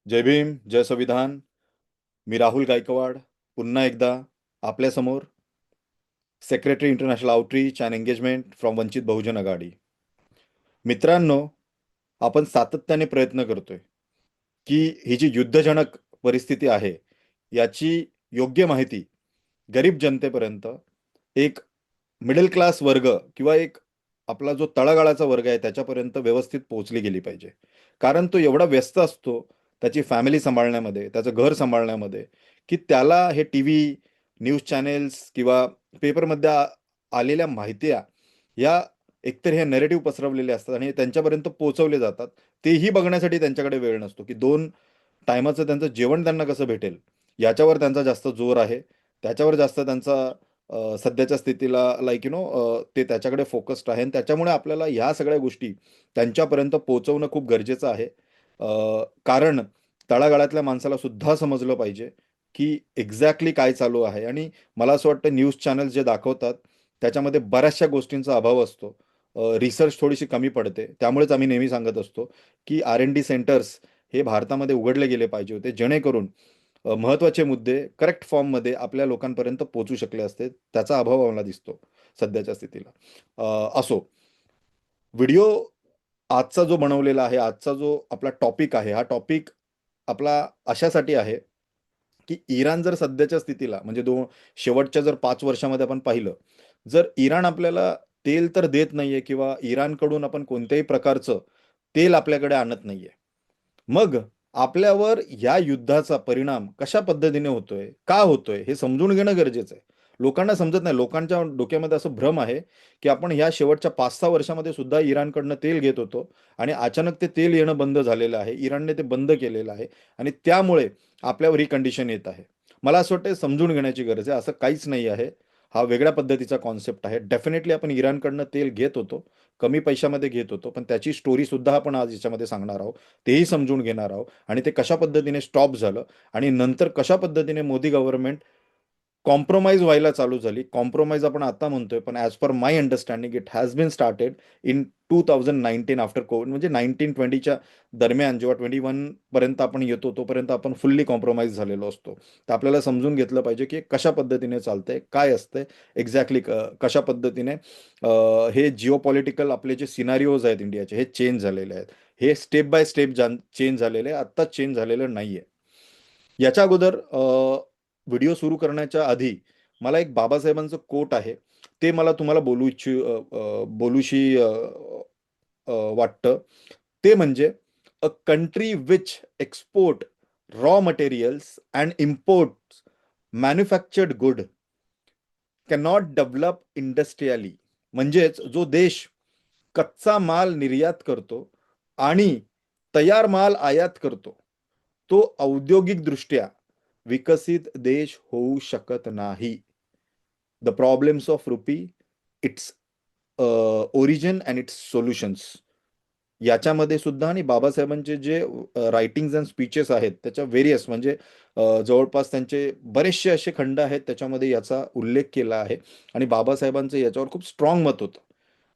जय भीम, जय संविधान. मी राहुल गायकवाड पुन्हा एकदा आपल्यासमोर, secretary international outreach and engagement from Vanchit Bahujan Aghadi. मित्रांनो, आपण सातत्याने प्रयत्न करतोय की ही जी युद्धजनक परिस्थिती आहे याची योग्य माहिती गरीब जनतेपर्यंत, एक मिडल क्लास वर्ग किंवा एक आपला जो तळागाळाचा वर्ग आहे त्याच्यापर्यंत व्यवस्थित पोहोचली गेली पाहिजे. कारण तो एवढा व्यस्त असतो त्याची फॅमिली सांभाळण्यामध्ये, त्याचं घर सांभाळण्यामध्ये, की त्याला हे टीव्ही, न्यूज चॅनेल्स किंवा पेपरमध्ये आलेल्या माहित्या या एकतर हे नरेटिव्ह पसरवलेले असतात आणि त्यांच्यापर्यंत पोहोचवले जातात. तेही बघण्यासाठी त्यांच्याकडे वेळ नसतो, की 2 टायमाचं त्यांचं जेवण त्यांना कसं भेटेल, याच्यावर त्यांचा जास्त जोर आहे. त्याच्यावर जास्त त्यांचा सध्याच्या स्थितीला ते त्याच्याकडे फोकस्ड आहे आणि त्याच्यामुळे आपल्याला ह्या सगळ्या गोष्टी त्यांच्यापर्यंत पोहोचवणं खूप गरजेचं आहे. कारण तळागाळातल्या माणसाला सुद्धा समजलं पाहिजे, की एक्झॅक्टली काय चालू आहे आणि मला असं वाटतं न्यूज चॅनल्स जे दाखवतात, त्याच्यामध्ये बऱ्याचशा गोष्टींचा अभाव असतो. रिसर्च थोडीशी कमी पडते. त्यामुळेच आम्ही नेहमी सांगत असतो, की R&D सेंटर्स हे भारतामध्ये उघडले गेले पाहिजे होते, जेणेकरून महत्त्वाचे मुद्दे करेक्ट फॉर्ममध्ये आपल्या लोकांपर्यंत पोहोचू शकले असते. त्याचा अभाव आम्हाला दिसतो सध्याच्या स्थितीला. असो, व्हिडिओ आजचा जो बनवलेला आहे, आजचा जो आपला टॉपिक आहे, हा टॉपिक आपला अशासाठी आहे, की इराण जर सध्याच्या स्थितीला म्हणजे शेवटच्या जर 5 वर्षामध्ये आपण पाहिलं, जर इराण आपल्याला तेल तर देत नाहीये किंवा इराणकडून आपण कोणत्याही प्रकारचं तेल आपल्याकडे आणत नाहीये. मग आपल्यावर या युद्धाचा परिणाम कशा पद्धतीने होतोय, का होतोय, हे समजून घेणं गरजेचं आहे. लोकांना समजत नाही. लोकांच्या डोक्यामध्ये असं भ्रम आहे, की आपण ह्या शेवटच्या 5-6 वर्षामध्ये सुद्धा इराणकडनं तेल घेत होतो आणि अचानक ते तेल येणं बंद झालेलं आहे. इराणने ते बंद केलेलं आहे आणि त्यामुळे आपल्यावर ही कंडिशन येत आहे. मला असं वाटतं समजून घेण्याची गरज आहे. असं काहीच नाही आहे. हा वेगळ्या पद्धतीचा कॉन्सेप्ट आहे. डेफिनेटली आपण इराणकडनं तेल घेत होतो. कमी पैशामध्ये घेत होतो. पण त्याची स्टोरी सुद्धा आपण आज याच्यामध्ये सांगणार आहोत. तेही समजून घेणार आहोत आणि ते कशा पद्धतीने स्टॉप झालं आणि नंतर कशा पद्धतीने मोदी गव्हर्नमेंट कॉम्प्रोमाइज व्हायला चालू झाली. कॉम्प्रोमाइज आपण आता म्हणतोय, पण as per my understanding it has been started in 2019 after Covid. म्हणजे 19-20च्या दरम्यान जेव्हा 21 पर्यंत आपण येतो तोपर्यंत आपण फुल्ली कॉम्प्रोमाइज झालेलो असतो. तर आपल्याला समजून घेतलं पाहिजे की कशा पद्धतीने चालतंय, काय असतंय एक्झॅक्टली, कशा पद्धतीने हे जिओपॉलिटिकल आपले जे सिनारिओज आहेत इंडियाचे हे चेंज झालेले आहेत. हे स्टेप बाय स्टेप चेंज झालेले आहे. आत्ताच चेंज झालेलं नाहीये. याच्या अगोदर व्हिडिओ सुरू करण्याच्या आधी मला एक बाबासाहेबांचं कोट आहे. ते मला तुम्हाला बोलूशी वाटतं. ते म्हणजे a country which export raw materials and import manufactured good cannot develop industrially. म्हणजेच जो देश कच्चा माल निर्यात करतो आणि तयार माल आयात करतो, तो औद्योगिकदृष्ट्या विकसित देश होऊ शकत नाही. The problems of rupee, its origin and it's solutions. याच्यामध्ये सुद्धा आणि बाबासाहेबांचे जे रायटिंग्स अँड स्पीचेस आहेत त्याच्या व्हेरियस म्हणजे जवळपास त्यांचे बरेचसे असे खंड आहेत त्याच्यामध्ये याचा उल्लेख केला आहे आणि बाबासाहेबांचं याच्यावर खूप स्ट्रॉंग मत होतं.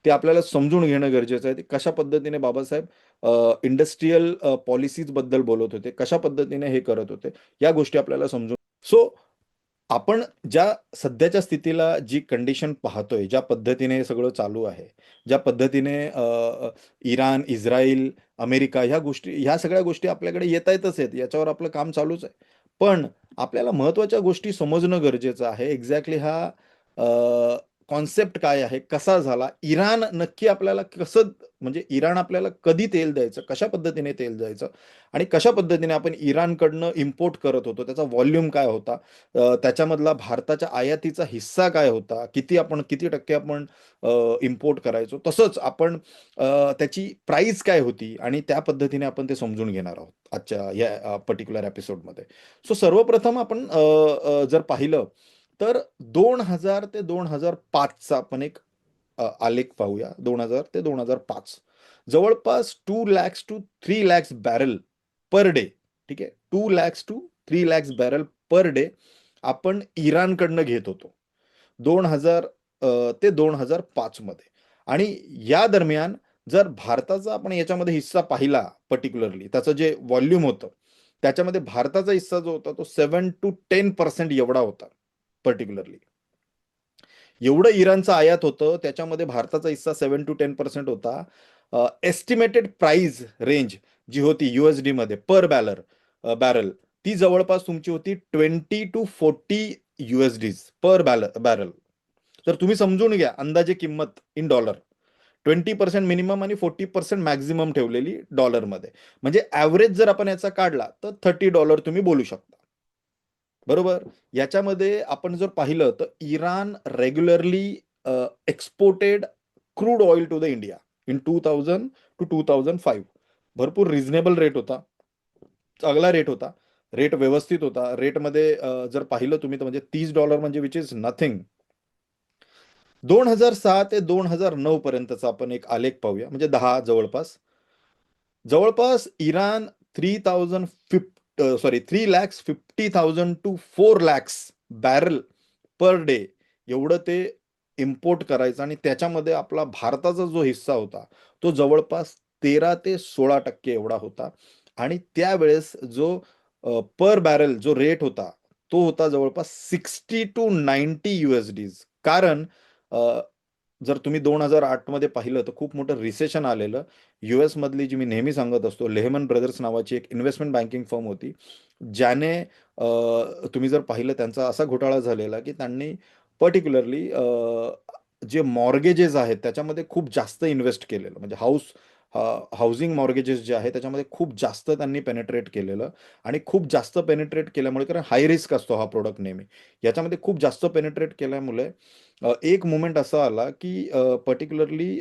ते आपल्याला समजून घेणं गरजेचं आहे. ते कशा पद्धतीने बाबासाहेब इंडस्ट्रियल पॉलिसीज बद्दल बोलत होते, कशा पद्धतीने हे करत होते, या गोष्टी आपल्याला समजून. सो आपण ज्या सध्याच्या स्थितीला जी कंडिशन पाहतोय, ज्या पद्धतीने हे सगळं चालू आहे, ज्या पद्धतीने इराण, इस्रायल, अमेरिका ह्या सगळ्या गोष्टी आपल्याकडे येतायतच आहेत. याच्यावर आपलं काम चालूच आहे. पण आपल्याला महत्त्वाच्या गोष्टी समजणं गरजेचं आहे. एक्झॅक्टली हा कॉन्सेप्ट काय आहे, कसा झाला, इराण नक्की आपल्याला कसं, म्हणजे इराण आपल्याला कधी तेल द्यायचं, कशा पद्धतीने तेल द्यायचं आणि कशा पद्धतीने आपण इराणकडनं इम्पोर्ट करत होतो, त्याचा व्हॉल्यूम काय होता, त्याच्यामधला भारताच्या आयातीचा हिस्सा काय होता, किती टक्के आपण इम्पोर्ट करायचो, तसंच आपण त्याची प्राइस काय होती आणि त्या पद्धतीने आपण ते समजून घेणार आहोत आजच्या या पर्टिक्युलर एपिसोडमध्ये. सो सर्वप्रथम आपण जर पाहिलं तर 2000 ते 2005चा आपण एक आलेख पाहूया. 2000 ते 2005 जवळपास 2 lakhs to 3 lakhs barrel per day. ठीक आहे, 2 lakhs to 3 lakhs barrel per day आपण इराणकडनं घेत होतो 2000 ते 2005 मध्ये. आणि या दरम्यान जर भारताचा आपण याच्यामध्ये हिस्सा पाहिला पर्टिक्युलरली त्याचं जे व्हॉल्यूम होतं त्याच्यामध्ये भारताचा हिस्सा जो होता तो 7 to 10% एवढा होता पर्टिक्युलरली. एवढं इराणचं आयात होतं, त्याच्यामध्ये भारताचा हिस्सा 7 to 10% होता. एस्टिमेटेड प्राइस रेंज जी होती USD मध्ये पर बॅरल, ती जवळपास तुमची होती 20 to 40 USD पर बॅरल. तर तुम्ही समजून घ्या अंदाजे किंमत इन डॉलर. 20% मिनिमम आणि 40% मॅक्झिमम ठेवलेली डॉलरमध्ये. म्हणजे ॲव्हरेज जर आपण याचा काढला तर $30 तुम्ही बोलू शकता. बरोबर. याच्यामध्ये आपण जर पाहिलं तर Iran regularly exported crude oil to the India in 2000 to 2005. भरपूर रिझनेबल रेट होता, चांगला रेट होता, रेट व्यवस्थित होता. रेटमध्ये जर पाहिलं तुम्ही तर म्हणजे $30 म्हणजे विच इज नथिंग. 2006 ते 2009 पर्यंतचा आपण एक आलेख पाहूया, म्हणजे 10 जवळपास. जवळपास Iran 3,50,000 to 4 lakhs barrel per day एवढं ते इम्पोर्ट करायचं, आणि त्याच्यामध्ये आपला भारताचा जो हिस्सा होता तो जवळपास 13 ते 16% एवढा होता. आणि त्यावेळेस जो पर बॅरल जो रेट होता तो होता जवळपास 60 to 90 USD. कारण अ, जर तुम्ही 2008 मध्ये पाहिलं तर खूप मोठं रिसेशन आलेलं. US मधली जी मी नेहमी सांगत असतो लेहमन ब्रदर्स नावाची एक इन्व्हेस्टमेंट बँकिंग फर्म होती, ज्याने तुम्ही जर पाहिलं त्यांचा असा घोटाळा झालेला की त्यांनी पर्टिक्युलरली जे मॉर्गेजेस आहेत त्याच्यामध्ये खूप जास्त इन्व्हेस्ट केलेलं, म्हणजे हाऊसिंग मॉर्गेजेस जे आहे त्याच्यामध्ये खूप जास्त त्यांनी पेनेट्रेट केलेलं. आणि खूप जास्त पेनेट्रेट केल्यामुळे, कारण हाय रिस्क असतो हा प्रोडक्ट नेहमी, याच्यामध्ये खूप जास्त पेनेट्रेट केल्यामुळे एक मोमेंट असा आला की पर्टिक्युलरली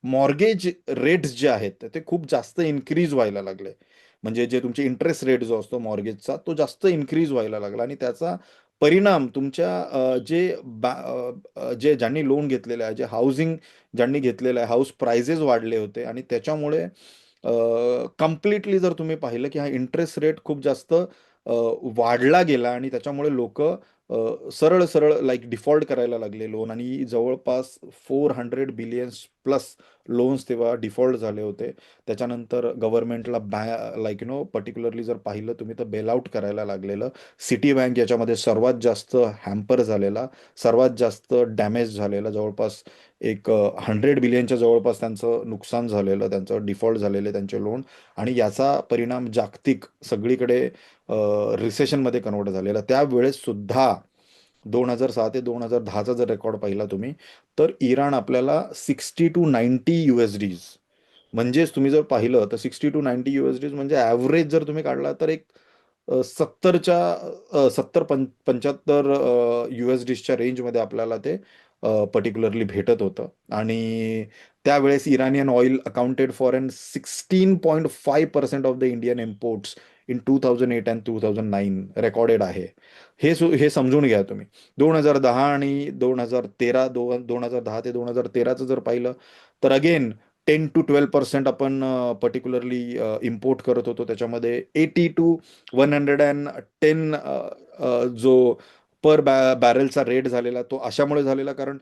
मॉर्गेज रेट्स जे आहेत ते खूप जास्त इन्क्रीज व्हायला लागले. म्हणजे जे तुमचे इंटरेस्ट रेट जो असतो मॉर्गेजचा तो जास्त इन्क्रीज व्हायला लागला, आणि त्याचा परिणाम तुमच्या जे ज्यांनी लोन घेतलेलं आहे, जे हाऊसिंग ज्यांनी घेतलेलं आहे, हाऊस प्राइजेस वाढले होते, आणि त्याच्यामुळे कम्प्लिटली जर तुम्ही पाहिलं की हा इंटरेस्ट रेट खूप जास्त वाढला गेला, आणि त्याच्यामुळे लोक सरळ सरळ लाईक डिफॉल्ट करायला लागले लोन, आणि जवळपास 400 बिलियन्स प्लस लोन्स तेव्हा डिफॉल्ट झाले होते. त्याच्यानंतर गव्हर्नमेंटला लाईक पर्टिक्युलरली जर पाहिलं तुम्ही तर बेलआउट करायला लागलेलं. सिटी बँक याच्यामध्ये सर्वात जास्त हॅम्पर झालेला, सर्वात जास्त डॅमेज झालेला, जवळपास एक 100 बिलियनच्या जवळपास त्यांचं नुकसान झालेलं, त्यांचं डिफॉल्ट झालेले त्यांचे लोन. आणि याचा परिणाम जागतिक सगळीकडे रिसेशनमध्ये कन्वर्ट झालेला. त्यावेळेस सुद्धा 2006 ते 2010चा जर रेकॉर्ड पाहिला तुम्ही तर इराण आपल्याला 60 to 90 USD, म्हणजेच तुम्ही जर पाहिलं तर 60 to 90 USD म्हणजे ॲव्हरेज जर तुम्ही काढला तर एक 75 USDच्या रेंजमध्ये आपल्याला ते पर्टिक्युलरली भेटत होतं. आणि त्यावेळेस Iranian oil accounted for an 16.5% of the Indian imports in 2008 and 2009 recorded आहे. हे समजून घ्या तुम्ही. 2010 आणि 2013, 2010 ते 2013चं जर पाहिलं तर अगेन 10 to 12% आपण पर्टिक्युलरली इम्पोर्ट करत होतो. त्याच्यामध्ये 80 to 110 जो पर बॅरलचा रेट झालेला तो अशामुळे झालेला कारण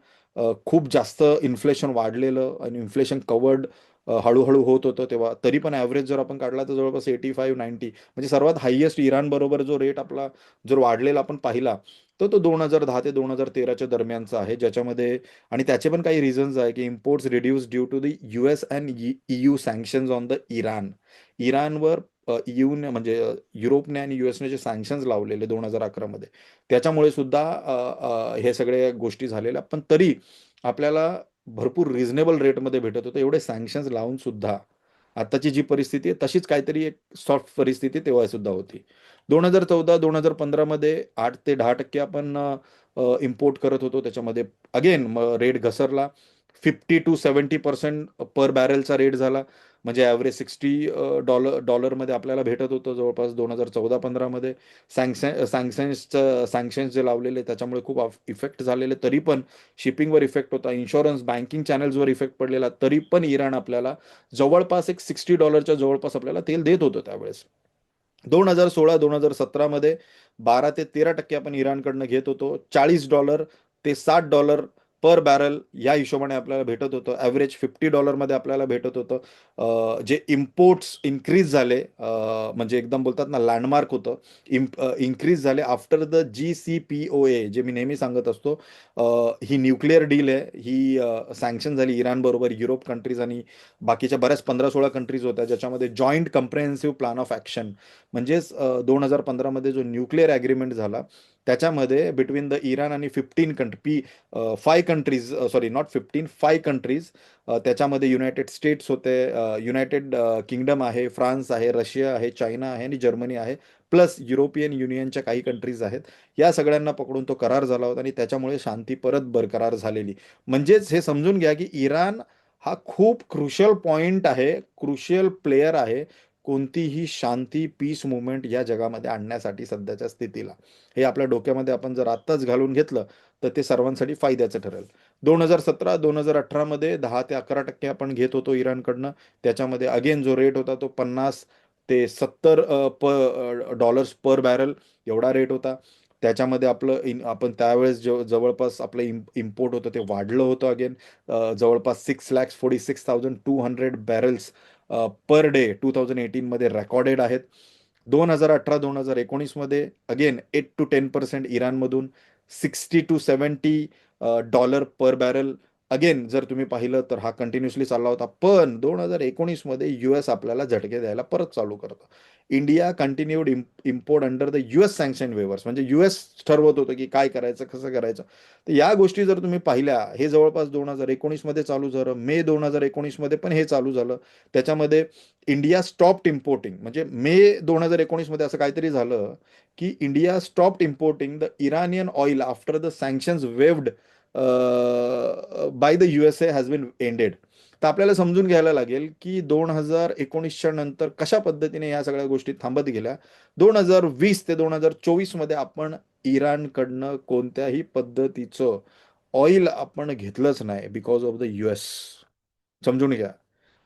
खूप जास्त इन्फ्लेशन वाढलेलं, आणि इन्फ्लेशन कवर्ड हळूहळू होत होतं तेव्हा. तरी पण ॲव्हरेज जर आपण काढला तर जवळपास 85-90, म्हणजे सर्वात हायेस्ट इराण बरोबर जो रेट आपला जर वाढलेला आपण पाहिला तर तो 2010 ते 2013च्या दरम्यानचा आहे, ज्याच्यामध्ये. आणि त्याचे पण काही रिझन्स आहे की imports reduce due to the US and EU sanctions on the Iran. इराणवर EUने म्हणजे युरोपने आणि USने जे सँक्शन्स लावलेले 2011 मध्ये, त्याच्यामुळे सुद्धा हे सगळ्या गोष्टी झालेल्या. पण तरी आपल्याला भरपूर रिझनेबल रेटमध्ये भेटत होतं. एवढे सँक्शन्स लावून सुद्धा आताची जी परिस्थिती आहे तशीच काहीतरी एक सॉफ्ट परिस्थिती तेव्हा सुद्धा होती. 2014-2015 मध्ये 8 ते 10% आपण इम्पोर्ट करत होतो. त्याच्यामध्ये अगेन रेट घसरला, 50 to 70% पर बॅरेलचा रेट झाला. म्हणजे ॲव्हरेज $60 आपल्याला भेटत होतं जवळपास 2014-15 मध्ये. सँक्शन्स जे लावलेले त्याच्यामुळे खूप इफेक्ट झालेले, तरी पण शिपिंगवर इफेक्ट होता, इन्शुरन्स बँकिंग चॅनल्सवर इफेक्ट पडलेला, तरी पण इराण आपल्याला जवळपास एक $60 जवळपास आपल्याला तेल देत होतं त्यावेळेस. 2016-2017 मध्ये 12 ते 13% आपण इराणकडनं घेत होतो. $40 ते $60 पर बॅरल या हिशोबाने आपल्याला भेटत होतं. ॲव्हरेज $50 आपल्याला भेटत होतं. जे इम्पोर्ट्स इन्क्रीज झाले, म्हणजे एकदम बोलतात ना लँडमार्क होतं. इन्क्रीज झाले आफ्टर द GCPOA, जे मी नेहमी सांगत असतो. ही न्यूक्लिअर डील आहे. ही सँक्शन झाली इराणबरोबर. युरोप कंट्रीज आणि बाकीच्या बऱ्याच 15-16 कंट्रीज होत्या, ज्याच्यामध्ये जॉईंट कम्प्रेहेन्सिव्ह प्लॅन ऑफ ॲक्शन, म्हणजेच 2015 जो न्यूक्लिअर ॲग्रीमेंट झाला, त्याच्यामध्ये बिटवीन द इराण आणि 15 country, 5 countries, sorry not 15, 5 countries. त्याच्यामध्ये युनायटेड स्टेट्स होते, युनायटेड किंगडम आहे, फ्रान्स आहे, रशिया आहे, चायना आहे आणि जर्मनी आहे, प्लस युरोपियन युनियनच्या काही कंट्रीज आहेत. या सगळ्यांना पकडून तो करार झाला होता आणि त्याच्यामुळे शांती परत बरकरार झालेली. म्हणजेच हे समजून घ्या की इराण हा खूप क्रुशियल पॉइंट आहे, क्रुशियल प्लेयर आहे कोणतीही शांती, पीस मुवमेंट या जगामध्ये आणण्यासाठी सध्याच्या स्थितीला. हे आपल्या डोक्यामध्ये आपण जर आत्ताच घालून घेतलं तर ते सर्वांसाठी फायद्याचं ठरेल. 2017-2018 10 ते 11% आपण घेत होतो इराणकडनं. त्याच्यामध्ये अगेन जो रेट होता तो 50 ते 70 डॉलर्स पर बॅरल एवढा रेट होता. त्याच्यामध्ये आपण त्यावेळेस जवळपास आपलं इम्पोर्ट होतं ते वाढलं होतं अगेन. जवळपास 6,46,200 बॅरल्स पर डे 2018 रेकॉर्डेड आहेत. 2018-2019 again 8 to 10% इराणमधून, $60 to $70 per barrel. Again जर तुम्ही पाहिलं तर हा कंटिन्युअसली चालला होता, पण 2019 US आपल्याला झटके द्यायला परत चालू करतं. India continued import under the US sanction weavers, म्हणजे US ठरवत होतं की काय करायचं, कसं करायचं. तर या गोष्टी जर तुम्ही पाहिल्या, हे जवळपास 2019 चालू झालं. मे 2019 पण हे चालू झालं. त्याच्यामध्ये इंडिया स्टॉप्ड इम्पोर्टिंग, म्हणजे मे 2019 असं काहीतरी झालं की India stopped importing the Iranian oil after the sanctions waived by the USA has been ended. तर आपल्याला समजून घ्यायला लागेल की 2019च्या नंतर कशा पद्धतीने या सगळ्या गोष्टी थांबत गेल्या. 2020 ते 2024 आपण इराणकडनं कोणत्याही पद्धतीचं ऑइल आपण घेतलंच नाही बिकॉज ऑफ द US. समजून घ्या.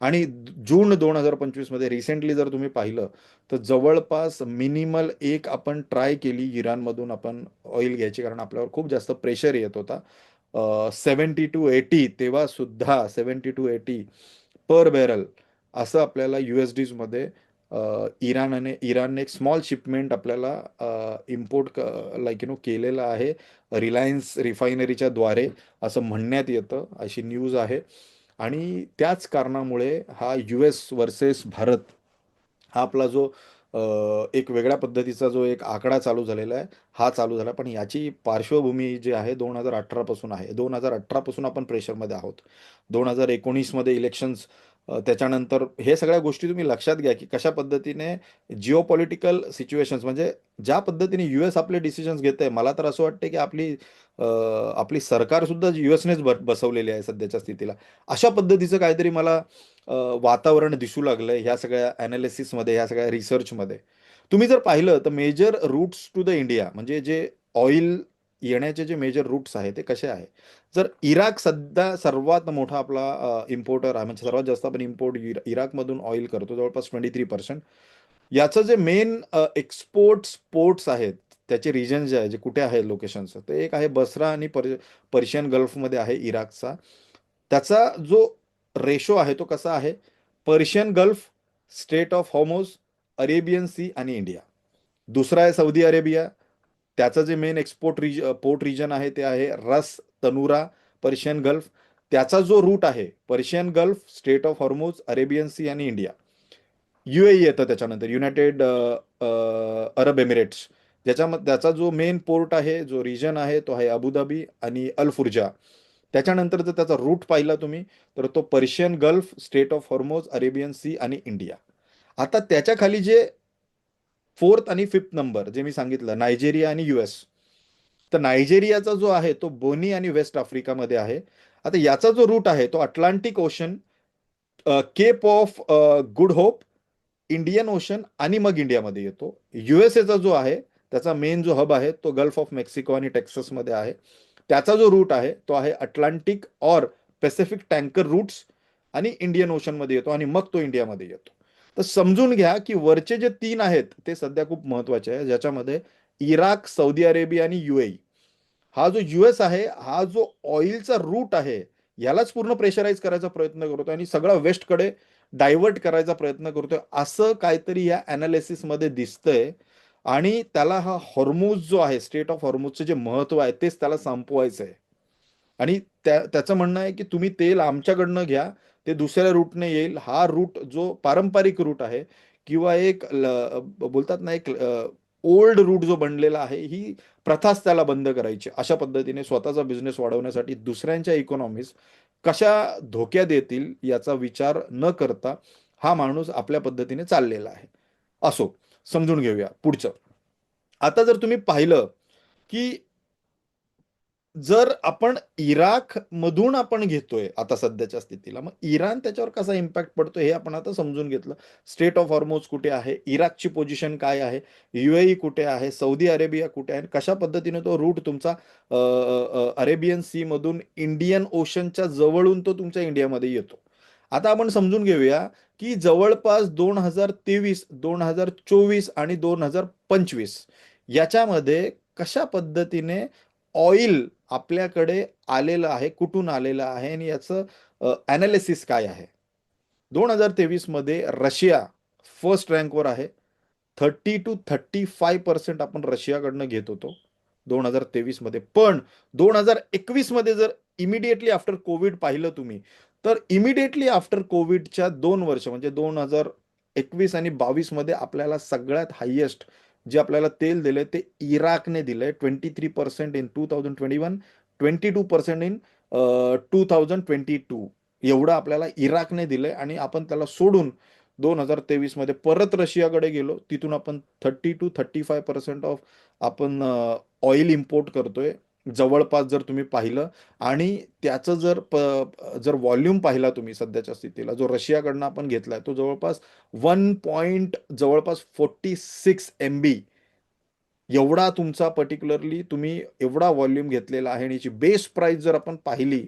आणि जून 2025 रिसेंटली जर तुम्ही पाहिलं तर जवळपास मिनिमल एक आपण ट्राय केली इराणमधून आपण ऑइल घ्यायची, कारण आपल्यावर खूप जास्त प्रेशर येत होता. 70 to 80, तेव्हा सुद्धा 70 to 80 पर बॅरल असं आपल्याला USDमध्ये इराणने एक स्मॉल शिपमेंट आपल्याला इम्पोर्ट केलेलं आहे रिलायन्स रिफायनरीच्या द्वारे, असं म्हणण्यात येतं, अशी न्यूज आहे. आणि त्याच कारणामुळे हा US वर्सेस भारत हा आपला जो एक वेगळ्या पद्धतीचा जो एक आकडा चालू झालेला आहे, हा चालू झाला. पण याची पार्श्वभूमी जी आहे 2018 पासून आहे. 2018 पासून आपण प्रेशरमध्ये आहोत. 2019 इलेक्शन्स, त्याच्यानंतर हे सगळ्या गोष्टी तुम्ही लक्षात घ्या की कशा पद्धतीने जिओपॉलिटिकल सिच्युएशन्स, म्हणजे ज्या पद्धतीने US आपले डिसिजन्स घेत आहे. मला तर असं वाटतं की आपली सरकार सुद्धा USनेच बसवलेली आहे सध्याच्या स्थितीला. अशा पद्धतीचं काहीतरी मला वातावरण दिसू लागलंय ह्या सगळ्या अनालिसिसमध्ये, ह्या सगळ्या रिसर्चमध्ये. तुम्ही जर पाहिलं तर major routes to the India, म्हणजे जे ऑइल येण्याचे जे मेजर रूट्स आहेत ते कसे आहे. जर इराक सध्या सर्वात मोठा आपला इम्पोर्टर आहे, म्हणजे सर्वात जास्त आपण इम्पोर्ट इराकमधून ऑइल करतो, जवळपास 23%. याचं जे मेन एक्सपोर्ट्स पोर्ट्स आहेत, त्याचे रिजन जे आहे, जे कुठे आहे लोकेशन्स, ते एक आहे बसरा आणि पर्शियन गल्फमध्ये आहे इराकचा. त्याचा जो रेशो आहे तो कसा आहे, Persian Gulf, state of Hormuz, Arabian Sea आणि इंडिया. दुसरा आहे सौदी अरेबिया. त्याचं जे मेन पोर्ट रिजन आहे ते आहे रस, तनुरा, पर्शियन गल्फ. त्याचा जो रूट आहे Persian Gulf, state of Hormuz, Arabian Sea आणि इंडिया. UAE येतं त्याच्यानंतर, युनायटेड अरब एमिरेट्स. त्याचा जो मेन पोर्ट आहे, जो रिजन आहे, तो आहे अबुधाबी आणि अल फुर्जा. त्याच्यानंतर जर त्याचा रूट पाहिला तुम्ही तर तो Persian Gulf, state of Hormuz, Arabian Sea आणि इंडिया. आता त्याच्या खाली जे फोर्थ आणि फिफ्थ नंबर जे मी सांगितलं, नायजेरिया आणि US. तर नायजेरियाचा जो आहे तो बोनी आणि वेस्ट आफ्रिकामध्ये आहे. आता याचा जो रूट आहे तो Atlantic Ocean, Cape of Good Hope, Indian Ocean आणि मग इंडियामध्ये येतो. USAचा जो आहे त्याचा मेन जो हब आहे तो गल्फ ऑफ मेक्सिको आणि टेक्सासमध्ये आहे. त्याचा जो रूट आहे तो आहे अटलांटिक और पॅसिफिक टँकर रूट्स आणि इंडियन ओशनमध्ये येतो आणि मग तो इंडियामध्ये येतो. तर समजून घ्या की वरचे जे 3 आहेत ते सध्या खूप महत्वाचे आहे, ज्याच्यामध्ये इराक, सौदी अरेबिया आणि UAE हा जो US आहे, हा जो ऑइलचा रूट आहे, यालाच पूर्ण प्रेशराईज करायचा प्रयत्न करतोय आणि सगळा वेस्टकडे डायव्हर्ट करायचा प्रयत्न करतोय, असं काहीतरी या अनालिसिसमध्ये दिसतंय. आणि त्याला हा हॉर्मुझ जो आहे, स्ट्रेट ऑफ हॉर्मुझचं जे महत्व आहे, तेच त्याला संपवायचं आहे. आणि त्याचं म्हणणं आहे की तुम्ही तेल आमच्याकडनं घ्या, ते दुसऱ्या रूटने येईल. हा रूट जो पारंपरिक रूट आहे किंवा एक बोलतात ना, एक ओल्ड रूट जो बनलेला आहे, ही प्रथाच त्याला बंद करायची. अशा पद्धतीने स्वतःचा बिझनेस वाढवण्यासाठी दुसऱ्यांच्या इकॉनॉमीज कशा धोक्यात येतील याचा विचार न करता हा माणूस आपल्या पद्धतीने चाललेला आहे. असो, समजून घेऊया पुढचं. आता जर तुम्ही पाहिलं की जर आपण इराक मधून आपण घेतोय आता सध्याच्या स्थितीला, मग इराण त्याच्यावर कसा इम्पॅक्ट पडतो हे आपण आता समजून घेतलं. स्टेट ऑफ हॉर्मोज कुठे आहे, इराकची पोझिशन काय आहे, UAE कुठे आहे, सौदी अरेबिया कुठे आहे, कशा पद्धतीने तो रूट तुमचा अरेबियन सी मधून इंडियन ओशनच्या जवळून तो तुमच्या इंडियामध्ये येतो. आता आपण समजून घेऊया की जवळपास 2023, 2024 आणि 2025 याच्यामध्ये कशा पद्धतीने ऑइल आपल्याकडे आलेलं आहे, कुठून आलेलं आहे आणि याचं अनालिसिस काय आहे. 2023 मध्ये रशिया फर्स्ट रँकवर आहे. 30 to 35% आपण रशियाकडनं घेत होतो 2023 मध्ये. पण 2021 मध्ये जर इमिडिएटली आफ्टर कोविड पाहिलं तुम्ही, तर इमिडिएटली आफ्टर कोविडच्या 2 वर्ष म्हणजे 2021 आणि 22 मध्ये आपल्याला सगळ्यात हायेस्ट जे आपल्याला तेल दिलंय ते इराकने दिलंय. 23% इन 2021, 22% इन 2022. एवढं आपल्याला इराकने दिलंय आणि आपण त्याला सोडून 2023 मध्ये परत रशियाकडे गेलो. तिथून आपण 30 to 35% ऑफ आपण ऑइल इम्पोर्ट करतोय जवळपास, जर तुम्ही पाहिलं. आणि त्याचं जर व्हॉल्यूम पाहिला तुम्ही सध्याच्या स्थितीला, जो रशियाकडनं आपण घेतलाय तो जवळपास 1.46 MB एवढा तुमचा पर्टिक्युलरली तुम्ही एवढा व्हॉल्यूम घेतलेला आहे. आणि याची बेस प्राइस जर आपण पाहिली,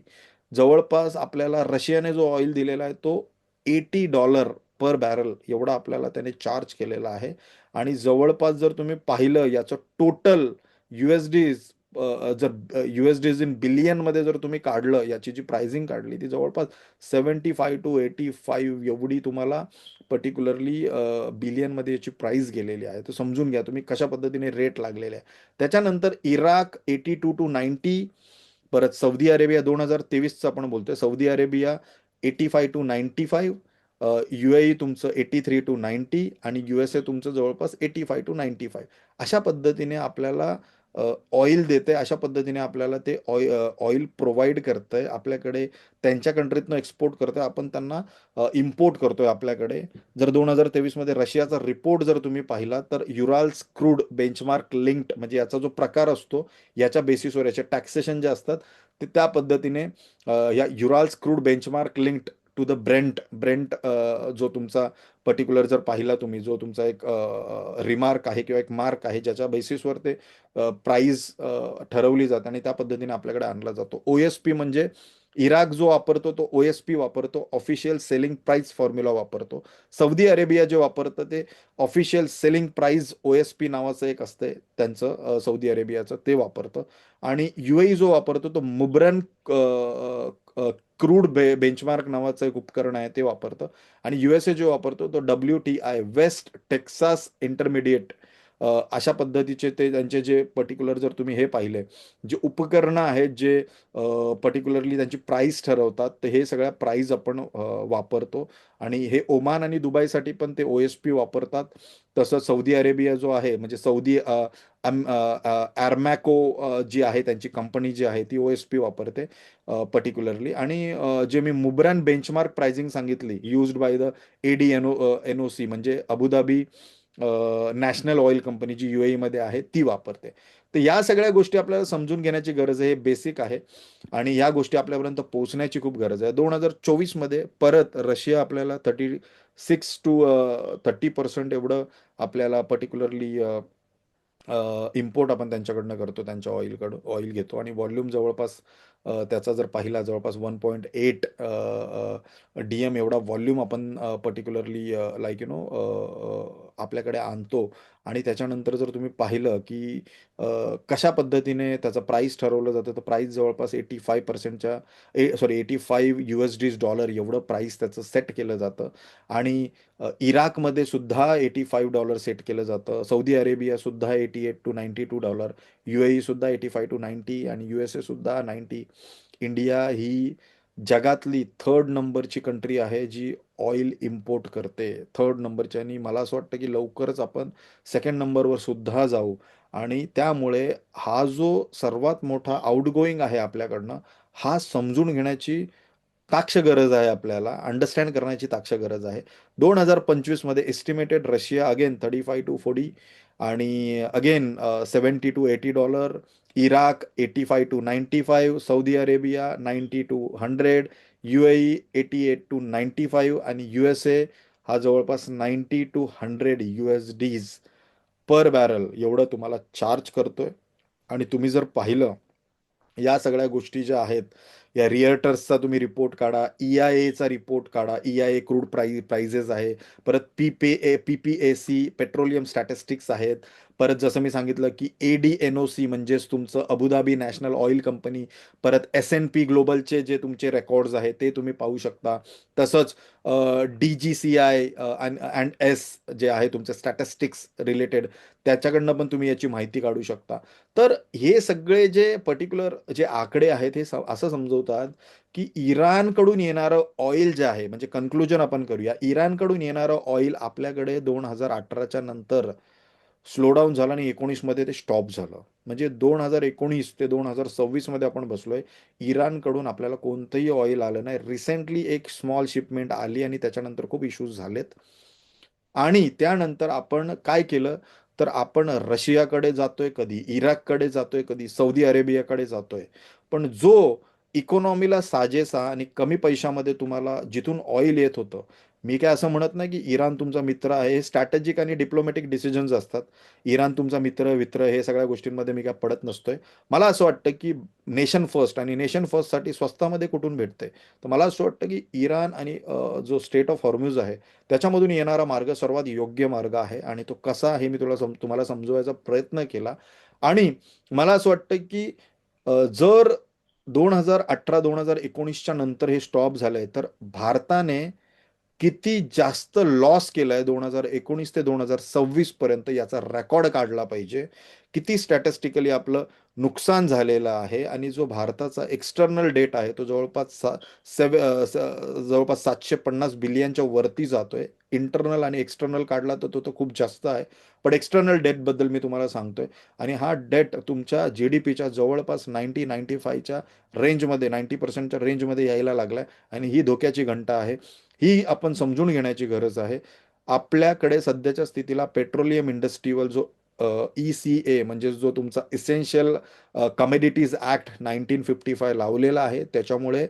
जवळपास आपल्याला रशियाने जो ऑइल दिलेला आहे तो $80 पर बॅरल एवढा आपल्याला त्याने चार्ज केलेला आहे. आणि जवळपास जर तुम्ही पाहिलं याचं टोटल USD, जर USD इन बिलियन मध्ये जर तुम्ही काढलं, याची जी प्राइसिंग काढली ती जवळपास 75 to 85 एवढी तुम्हाला पर्टिक्युलरली बिलियनमध्ये याची प्राइस गेलेली आहे. तर समजून घ्या तुम्ही कशा पद्धतीने रेट लागलेले आहे. त्याच्यानंतर इराक 82 to 90, परत सौदी अरेबिया 2023चं आपण बोलतोय, सौदी अरेबिया 85 to 95, UAE तुमचं 83 to 90 आणि USA तुमचं जवळपास 85 to 95. अशा पद्धतीने आपल्याला ऑइल देते, अशा पद्धतीने आपल्याला ते ऑइल प्रोव्हाइड करतंय आपल्याकडे. त्यांच्या कंट्रीतनं एक्सपोर्ट करतोय, आपण त्यांना इम्पोर्ट करतोय आपल्याकडे. जर 2023 मध्ये रशियाचा रिपोर्ट जर तुम्ही पाहिला, तर युराल्स क्रूड बेंचमार्क लिंक्ड म्हणजे याचा जो प्रकार असतो, याच्या बेसिसवर याचे टॅक्सेशन जे असतात ते त्या पद्धतीने या Urals crude benchmark linked to the Brent जो तुमचा पर्टिक्युलर जर पाहिला तुम्ही, जो तुमचा एक रिमार्क आहे किंवा एक मार्क आहे, ज्याच्या बेसिसवर ते प्राइस ठरवली जाते आणि त्या पद्धतीने आपल्याकडे आणला जातो. OSP म्हणजे इराक जो वापरतो तो OSP वापरतो, ऑफिशियल सेलिंग प्राइस फॉर्म्युला वापरतो. सौदी अरेबिया जे वापरतं ते ऑफिशियल सेलिंग प्राइस OSP नावाचं एक असतंय त्यांचं, सौदी अरेबियाचं, ते वापरतं. आणि UAE जो वापरतो तो मुब्रन क्रूड बेंचमार्क नावाचं एक उपकरण आहे, ते वापरतं. आणि USA जो वापरतो तो WTI वेस्ट टेक्सास इंटरमिडिएट, अशा पद्धतीचे ते त्यांचे जे पर्टिक्युलर जर तुम्ही हे पाहिले, जे उपकरणं आहेत जे पर्टिक्युलरली त्यांची प्राइस ठरवतात, तर हे सगळ्या प्राइस आपण वापरतो. आणि हे ओमान आणि दुबईसाठी पण ते OSP वापरतात. तसं सौदी अरेबिया जो आहे म्हणजे सौदी ॲरमॅको जी आहे त्यांची कंपनी जी आहे ती OSP वापरते पर्टिक्युलरली. आणि जे मी मुब्रान बेंचमार्क प्राइसिंग सांगितली, युज्ड बाय द ADNOC म्हणजे अबुधाबी नॅशनल ऑइल कंपनी जी UAE मध्ये आहे ती वापरते. तर या सगळ्या गोष्टी आपल्याला समजून घेण्याची गरज आहे, हे बेसिक आहे. आणि या गोष्टी आपल्यापर्यंत पोहोचण्याची खूप गरज आहे. 2024 मध्ये परत रशिया आपल्याला 36 to 30% एवढं आपल्याला पर्टिक्युलरली इम्पोर्ट आपण त्यांच्याकडनं करतो, त्यांच्या ऑइल घेतो. आणि व्हॉल्यूम जवळपास त्याचा जर पाहिला जवळपास 1.8 DM एवढा व्हॉल्यूम आपण पर्टिक्युलरली लाईक आपल्याकडे आणतो. आणि त्याच्यानंतर जर तुम्ही पाहिलं की कशा पद्धतीने त्याचं प्राईस ठरवलं जातं, तर प्राईस जवळपास 85%च्या सॉरी $85 एवढं प्राईस त्याचं सेट केलं जातं. आणि इराकमध्ये सुद्धा $85 सेट केलं जातं. सौदी अरेबिया सुद्धा $88 to $92, UAE सुद्धा 85 to 90, आणि USA सुद्धा 90. इंडिया ही जगातली थर्ड नंबरची कंट्री आहे जी ऑइल इम्पोर्ट करते. थर्ड नंबरची. आणि मला असं वाटतं की लवकरच आपण सेकंड नंबरवर सुद्धा जाऊ. आणि त्यामुळे हा जो सर्वात मोठा आउटगोईंग आहे आपल्याकडनं, हा समजून घेण्याची ताक्ष गरज आहे आपल्याला, अंडरस्टँड करण्याची ताक्ष गरज आहे. 2025 मध्ये एस्टिमेटेड रशिया अगेन 35 to 40, आणि again $70 to $80, Iraq 85 to 95, Saudi Arabia 90 to 100, UAE 88 to 95, आणि USA हा जवळपास 90 to 100 USDs पर बॅरल एवढं तुम्हाला चार्ज करतोय. आणि तुम्ही जर पाहिलं या सगळ्या गोष्टी ज्या आहेत, या रिअर्टर्सचा तुम्ही रिपोर्ट काढा, EIAचा रिपोर्ट काढा, EIA क्रूड प्राइजेस आहे, परत PPAC पेट्रोलियम स्टॅटिस्टिक्स आहेत, परत जसं मी सांगितलं की ADNOC म्हणजेच तुमचं अबुधाबी नॅशनल ऑइल कंपनी, परत S&P ग्लोबलचे जे तुमचे रेकॉर्ड्स आहेत ते तुम्ही पाहू शकता. तसंच DGCI अँड एस जे आहे तुमचे स्टॅटिस्टिक्स रिलेटेड, त्याच्याकडनं पण तुम्ही याची माहिती काढू शकता. तर हे सगळे जे पर्टिक्युलर जे आकडे आहेत हे असं समजवतात की इराणकडून येणारं ऑइल जे आहे, म्हणजे कन्क्लुजन आपण करूया, इराणकडून येणारं ऑइल आपल्याकडे 2018च्या नंतर स्लो डाऊन झालं आणि 19 मध्ये ते स्टॉप झालं. म्हणजे 2019 ते 2026 मध्ये आपण बसलोय, इराणकडून आपल्याला कोणतंही ऑइल आलं नाही. रिसेंटली एक स्मॉल शिपमेंट आली आणि त्याच्यानंतर खूप इश्यूज झालेत. आणि त्यानंतर आपण काय केलं, तर आपण रशियाकडे जातोय कधी, इराककडे जातोय कधी, सौदी अरेबियाकडे जातोय. पण जो इकॉनॉमीला साजेसा आणि कमी पैशामध्ये तुम्हाला जिथून ऑइल येत होतं, मी काय असं म्हणत नाही की इराण तुमचा मित्र आहे. हे स्ट्रॅटेजिक आणि डिप्लोमॅटिक डिसिजन्स असतात. इराण तुमचा मित्र हे सगळ्या गोष्टींमध्ये मी काय पडत नसतोय. मला असं वाटतं की नेशन फर्स्ट, आणि नेशन फर्स्टसाठी स्वस्तामध्ये कुठून भेटते, तर मला असं वाटतं की इराण आणि जो स्टेट ऑफ हॉर्म्यूज आहे त्याच्यामधून येणारा मार्ग सर्वात योग्य मार्ग आहे. आणि तो कसा आहे मी तुम्हाला समजवायचा प्रयत्न केला. आणि मला असं वाटतं की जर 2018-2019च्या नंतर हे स्टॉप झालंय, तर भारताने किती जास्त लॉस केलाय 2019 ते 2026 पर्यंत याचा रेकॉर्ड काढला पाहिजे. किती स्टॅटिस्टिकली आपलं नुकसान झालेलं आहे. आणि जो भारताचा एक्सटर्नल डेट आहे तो जवळपास 750 बिलियनच्या वरती जातोय. इंटरनल आणि एक्सटर्नल काढला तर तो खूप जास्त आहे. पण एक्सटर्नल डेट बद्दल मी तुम्हाला सांगतोय. आणि हा डेट तुमच्या GDPच्या जवळपास 95च्या रेंजमध्ये, 90%च्या रेंजमध्ये यायला लागलाय. आणि ही धोक्याची घंटा आहे. ही आपण समजून घेण्याची गरज आहे. आपल्याकडे सध्याच्या स्थितीला पेट्रोलियम इंडस्ट्रीवर जो ECA म्हणजे जो तुमचा इसेन्शियल कमोडिटीज ऍक्ट 1955 लावलेला आहे, त्याच्यामुळे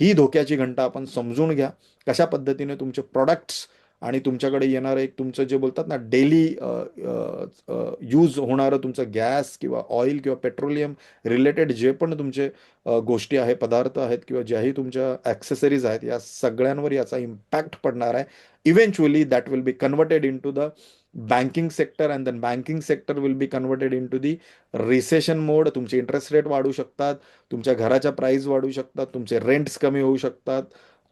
ही धोक्याची घंटा आपण समजून घ्या. कशा पद्धतीने तुमचे प्रोडक्ट्स आणि तुमच्याकडे येणारं एक तुमचं जे बोलतात ना डेली यूज होणारं तुमचं गॅस किंवा ऑइल किंवा पेट्रोलियम रिलेटेड जे पण तुमचे गोष्टी आहेत, पदार्थ आहेत, किंवा ज्याही तुमच्या ॲक्सेसरीज आहेत, या सगळ्यांवर याचा इम्पॅक्ट पडणार आहे. Eventually that will be converted into the banking sector, and then banking sector will be converted into the recession mode. तुमचे इंटरेस्ट रेट वाढू शकतात, तुमच्या घराच्या प्राईस वाढू शकतात, तुमचे रेंट्स कमी होऊ शकतात,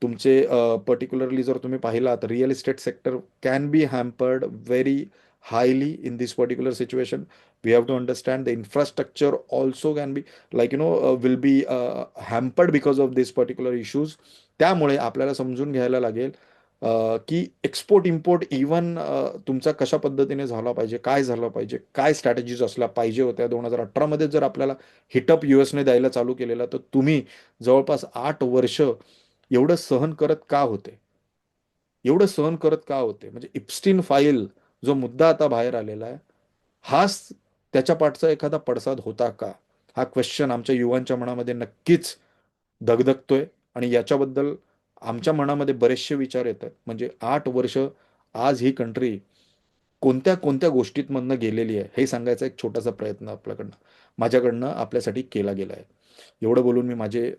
तुमचे पर्टिक्युलरली जर तुम्ही पाहिलात real estate sector can be hampered very highly in this particular situation. We have to understand the infrastructure also can be will be hampered because of this particular issues. त्यामुळे आपल्याला समजून घ्यायला लागेल की एक्सपोर्ट इम्पोर्ट इव्हन तुमचा कशा पद्धतीने झाला पाहिजे, काय झालं पाहिजे, काय स्ट्रॅटेजीज असल्या पाहिजे होत्या. 2018 मध्ये जर आपल्याला हिटअप US ने द्यायला चालू केलेला, तर तुम्ही जवळपास 8 वर्ष एवढं सहन करत का होते, एवढं सहन करत का होते. म्हणजे इप्स्टीन फाईल जो मुद्दा आता बाहेर आलेला आहे, हाच त्याच्या पाठचा एखादा पडसाद होता का, हा क्वेश्चन आमच्या युवांच्या मनामध्ये नक्कीच धगधगतोय. आणि याच्याबद्दल आमच्या मनामध्ये बरेचसे विचार येत आहेत. म्हणजे 8 वर्ष आज ही कंट्री कोणत्या कोणत्या गोष्टींमधनं गेलेली आहे हे सांगायचा एक छोटासा प्रयत्न माझ्याकडनं आपल्यासाठी केला गेला आहे. एवढं बोलून मी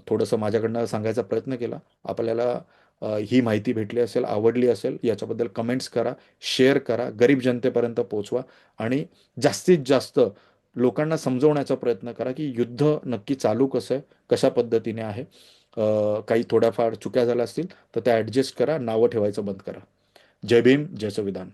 थोडंसं माझ्याकडनं सांगायचा प्रयत्न केला. आपल्याला ही माहिती भेटली असेल, आवडली असेल, याच्याबद्दल कमेंट्स करा, शेअर करा, गरीब जनतेपर्यंत पोहोचवा आणि जास्तीत जास्त लोकांना समजवण्याचा प्रयत्न करा की युद्ध नक्की चालू कसं आहे, कशा पद्धतीने आहे. काही थोड्याफार चुक्या झाल्या असतील तर त्या ॲडजस्ट करा, नावं ठेवायचं बंद करा. जय भीम, जय संविधान.